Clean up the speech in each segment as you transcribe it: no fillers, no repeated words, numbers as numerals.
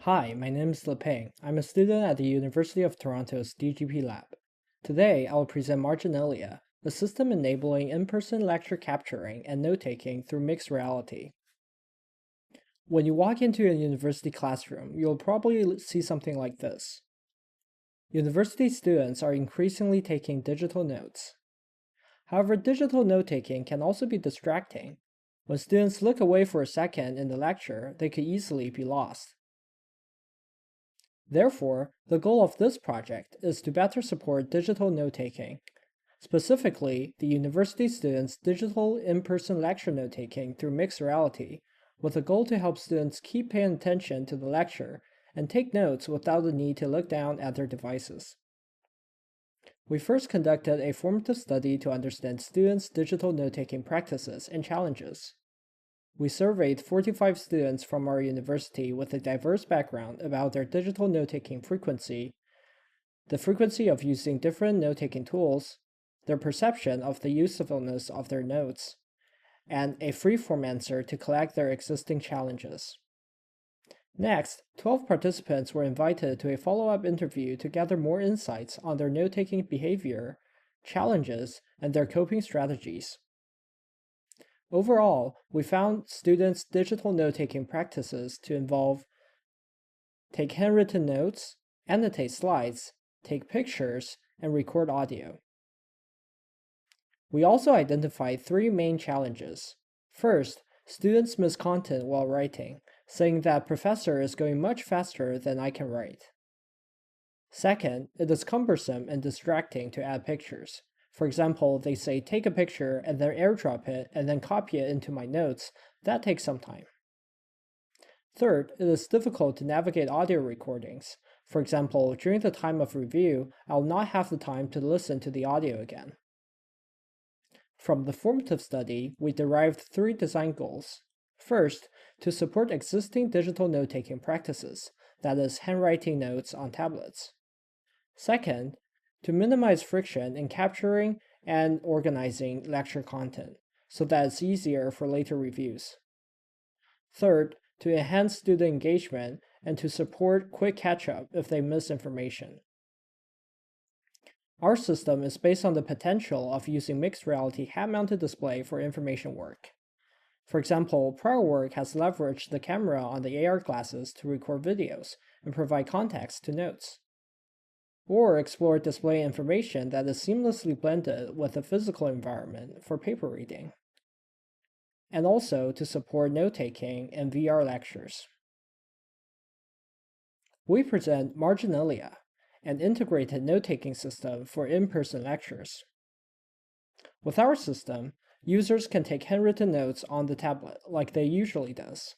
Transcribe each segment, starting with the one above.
Hi, my name is Lepeng. I'm a student at the University of Toronto's DGP lab. Today, I will present MaRginalia, a system enabling in-person lecture capturing and note-taking through mixed reality. When you walk into a university classroom, you'll probably see something like this. University students are increasingly taking digital notes. However, digital note-taking can also be distracting. When students look away for a second in the lecture, they could easily be lost. Therefore, the goal of this project is to better support digital note-taking, specifically the university students' digital in-person lecture note-taking through mixed reality, with a goal to help students keep paying attention to the lecture and take notes without the need to look down at their devices. We first conducted a formative study to understand students' digital note-taking practices and challenges. We surveyed 45 students from our university with a diverse background about their digital note-taking frequency, the frequency of using different note-taking tools, their perception of the usefulness of their notes, and a free-form answer to collect their existing challenges. Next, 12 participants were invited to a follow-up interview to gather more insights on their note-taking behavior, challenges, and their coping strategies. Overall, we found students' digital note-taking practices to involve take handwritten notes, annotate slides, take pictures, and record audio. We also identified three main challenges. First, students miss content while writing, saying that professor is going much faster than I can write. Second, it is cumbersome and distracting to add pictures. For example, they say take a picture and then airdrop it and then copy it into my notes. That takes some time. Third, it is difficult to navigate audio recordings. For example, during the time of review, I will not have the time to listen to the audio again. From the formative study, we derived three design goals. First, to support existing digital note-taking practices, that is, handwriting notes on tablets. Second, to minimize friction in capturing and organizing lecture content, so that it's easier for later reviews. Third, to enhance student engagement and to support quick catch-up if they miss information. Our system is based on the potential of using mixed reality head-mounted display for information work. For example, prior work has leveraged the camera on the AR glasses to record videos and provide context to notes, or explore display information that is seamlessly blended with the physical environment for paper reading, and also to support note-taking in VR lectures. We present MaRginalia, an integrated note-taking system for in-person lectures. With our system, users can take handwritten notes on the tablet like they usually does.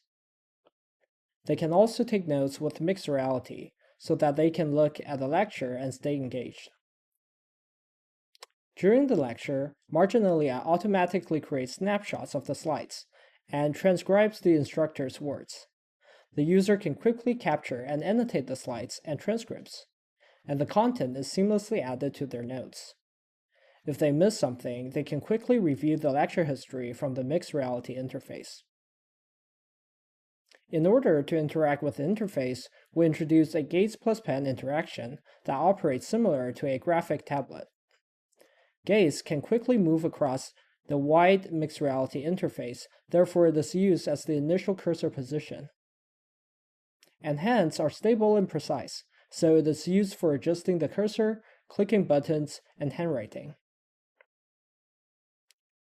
They can also take notes with mixed reality, so that they can look at the lecture and stay engaged. During the lecture, MaRginalia automatically creates snapshots of the slides and transcribes the instructor's words. The user can quickly capture and annotate the slides and transcripts, and the content is seamlessly added to their notes. If they miss something, they can quickly review the lecture history from the mixed reality interface. In order to interact with the interface, we introduced a Gaze plus Pen interaction that operates similar to a graphic tablet. Gaze can quickly move across the wide mixed reality interface, therefore it is used as the initial cursor position. And hands are stable and precise, so it is used for adjusting the cursor, clicking buttons, and handwriting.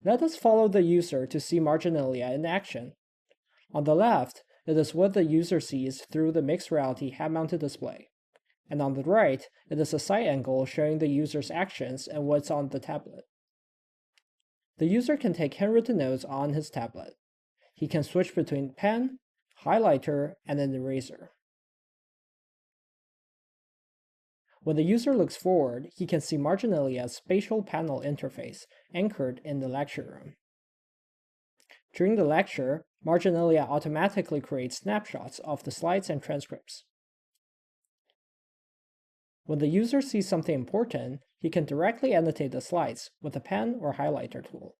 Let us follow the user to see MaRginalia in action. On the left, it is what the user sees through the mixed reality head-mounted display. And on the right, it is a side angle showing the user's actions and what's on the tablet. The user can take handwritten notes on his tablet. He can switch between pen, highlighter, and an eraser. When the user looks forward, he can see MaRginalia's spatial panel interface anchored in the lecture room. During the lecture, MaRginalia automatically creates snapshots of the slides and transcripts. When the user sees something important, he can directly annotate the slides with a pen or highlighter tool.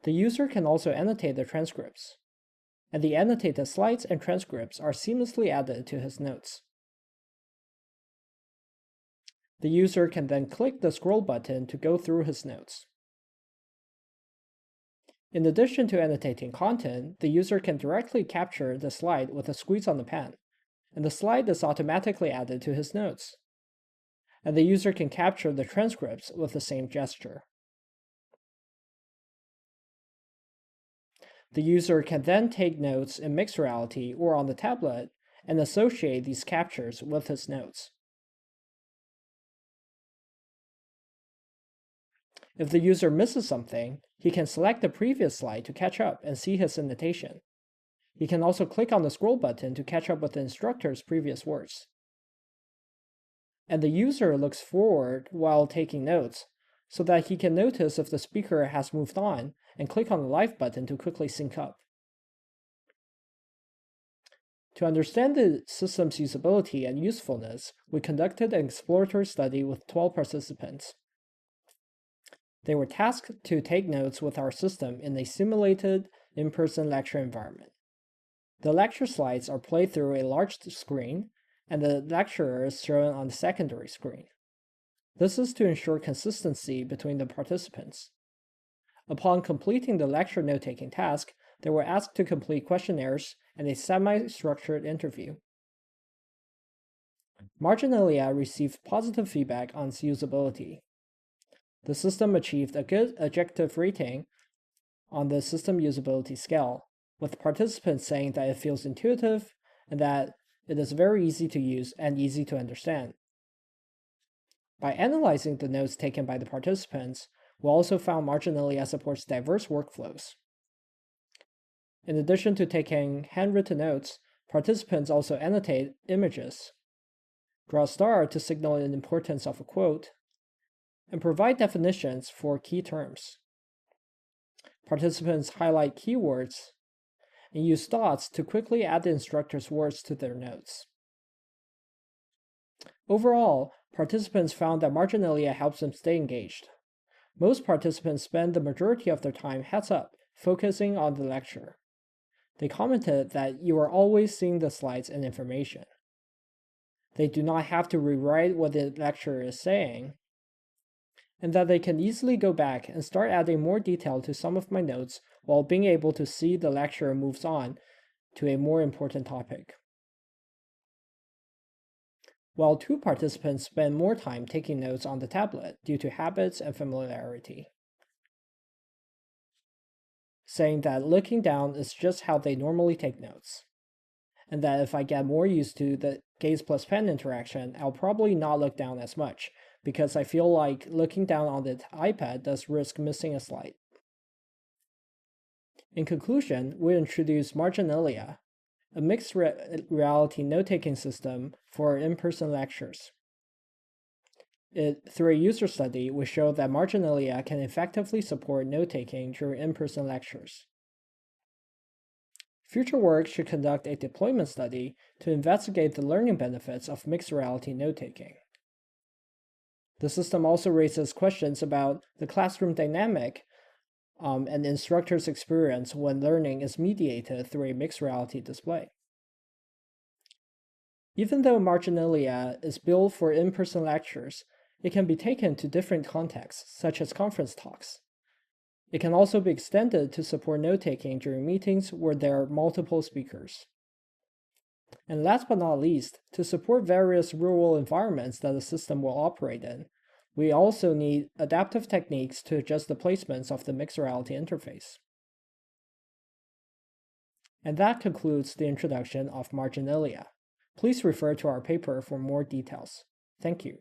The user can also annotate the transcripts, and the annotated slides and transcripts are seamlessly added to his notes. The user can then click the scroll button to go through his notes. In addition to annotating content, the user can directly capture the slide with a squeeze on the pen, and the slide is automatically added to his notes. And the user can capture the transcripts with the same gesture. The user can then take notes in mixed reality or on the tablet and associate these captures with his notes. If the user misses something, he can select the previous slide to catch up and see his annotation. He can also click on the scroll button to catch up with the instructor's previous words. And the user looks forward while taking notes, so that he can notice if the speaker has moved on and click on the live button to quickly sync up. To understand the system's usability and usefulness, we conducted an exploratory study with 12 participants. They were tasked to take notes with our system in a simulated in-person lecture environment. The lecture slides are played through a large screen, and the lecturer is shown on the secondary screen. This is to ensure consistency between the participants. Upon completing the lecture note-taking task, they were asked to complete questionnaires and a semi-structured interview. MaRginalia received positive feedback on its usability. The system achieved a good adjective rating on the system usability scale, with participants saying that it feels intuitive and that it is very easy to use and easy to understand. By analyzing the notes taken by the participants, we also found MaRginalia supports diverse workflows. In addition to taking handwritten notes, participants also annotate images, draw a star to signal the importance of a quote, and provide definitions for key terms. Participants highlight keywords and use dots to quickly add the instructor's words to their notes. Overall, participants found that MaRginalia helps them stay engaged. Most participants spend the majority of their time heads up, focusing on the lecture. They commented that you are always seeing the slides and information. They do not have to rewrite what the lecturer is saying, and that they can easily go back and start adding more detail to some of my notes while being able to see the lecturer moves on to a more important topic. While 2 participants spend more time taking notes on the tablet due to habits and familiarity, saying that looking down is just how they normally take notes, and that if I get more used to the gaze plus pen interaction, I'll probably not look down as much, because I feel like looking down on the iPad does risk missing a slide. In conclusion, we introduced MaRginalia, a mixed reality note-taking system for in-person lectures. Through a user study, we showed that MaRginalia can effectively support note-taking during in-person lectures. Future work should conduct a deployment study to investigate the learning benefits of mixed reality note-taking. The system also raises questions about the classroom dynamic and instructor's experience when learning is mediated through a mixed reality display. Even though MaRginalia is built for in-person lectures, it can be taken to different contexts, such as conference talks. It can also be extended to support note-taking during meetings where there are multiple speakers. And last but not least, to support various real-world environments that the system will operate in, we also need adaptive techniques to adjust the placements of the mixed reality interface. And that concludes the introduction of MaRginalia. Please refer to our paper for more details. Thank you.